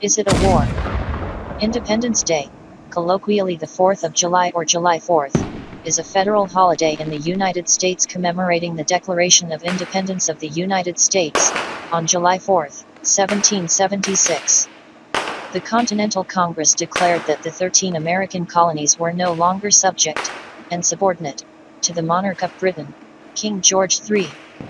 Is it a war? Independence Day, colloquially the 4th of July or July 4th, is a federal holiday in the United States commemorating the Declaration of Independence of the United States, on July 4, 1776. The Continental Congress declared that the 13 American colonies were no longer subject, and subordinate, to the monarch of Britain, King George III,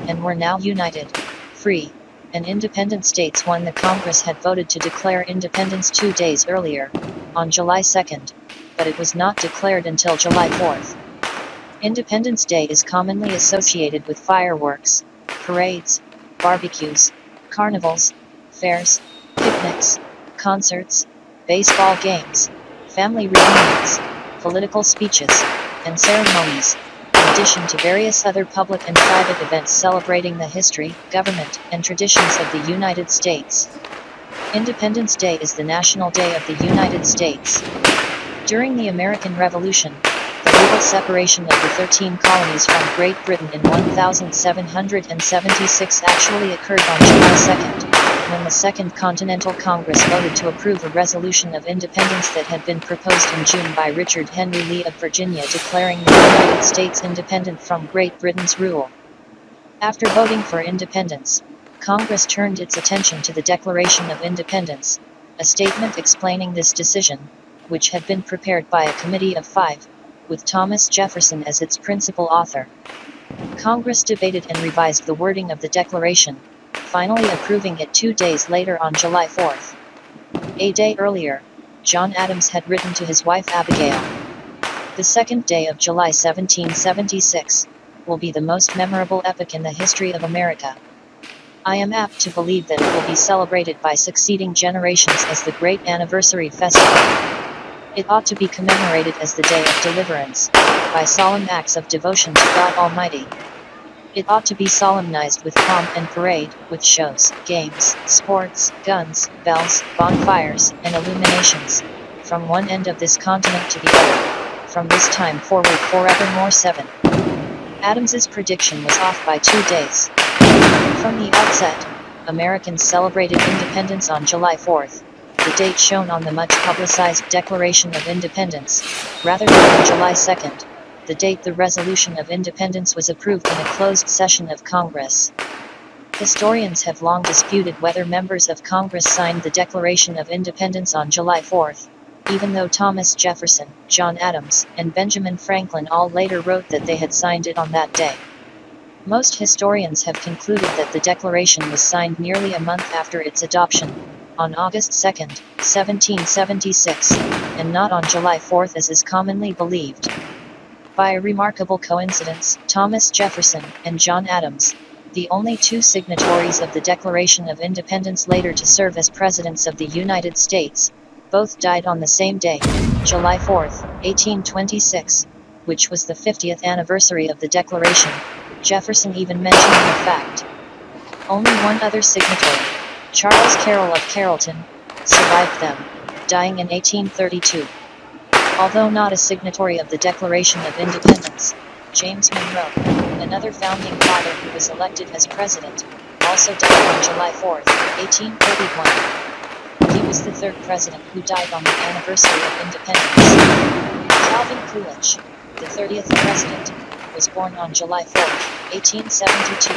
and were now united, free, and independent states. When the Congress had voted to declare independence 2 days earlier, on July 2nd, but it was not declared until July 4th. Independence Day is commonly associated with fireworks, parades, barbecues, carnivals, fairs, picnics, concerts, baseball games, family reunions, political speeches, and ceremonies, in addition to various other public and private events celebrating the history, government, and traditions of the United States. Independence Day is the National Day of the United States. During the American Revolution, the legal separation of the 13 colonies from Great Britain in 1776 actually occurred on July 2nd, when the Second Continental Congress voted to approve a resolution of independence that had been proposed in June by Richard Henry Lee of Virginia, declaring the United States independent from Great Britain's rule. After voting for independence, Congress turned its attention to the Declaration of Independence, a statement explaining this decision, which had been prepared by a committee of 5, with Thomas Jefferson as its principal author. Congress debated and revised the wording of the Declaration, finally approving it 2 days later on July 4th. A day earlier, John Adams had written to his wife Abigail, "The 2nd day of July 1776 will be the most memorable epoch in the history of America. I am apt to believe that it will be celebrated by succeeding generations as the great anniversary festival. It ought to be commemorated as the day of deliverance, by solemn acts of devotion to God Almighty. It ought to be solemnized with pomp and parade, with shows, games, sports, guns, bells, bonfires, and illuminations, from one end of this continent to the other, from this time forward forevermore." 7. Adams's prediction was off by 2 days. From the outset, Americans celebrated independence on July 4th, the date shown on the much-publicized Declaration of Independence, rather than on July 2nd, the date the Resolution of Independence was approved in a closed session of Congress. Historians have long disputed whether members of Congress signed the Declaration of Independence on July 4th, even though Thomas Jefferson, John Adams, and Benjamin Franklin all later wrote that they had signed it on that day. Most historians have concluded that the Declaration was signed nearly a month after its adoption, on August 2, 1776, and not on July 4th as is commonly believed. By a remarkable coincidence, Thomas Jefferson and John Adams, the only 2 signatories of the Declaration of Independence later to serve as presidents of the United States, both died on the same day, July 4, 1826, which was the 50th anniversary of the Declaration, Jefferson even mentioning the fact. Only one other signatory, Charles Carroll of Carrollton, survived them, dying in 1832. Although not a signatory of the Declaration of Independence, James Monroe, another founding father who was elected as president, also died on July 4, 1831. He was the 3rd president who died on the anniversary of independence. Calvin Coolidge, the 30th president, was born on July 4, 1872.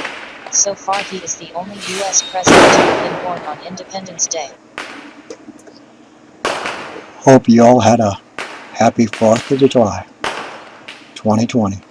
So far he is the only U.S. president to have been born on Independence Day. Hope you all had a happy 4th of July, 2020.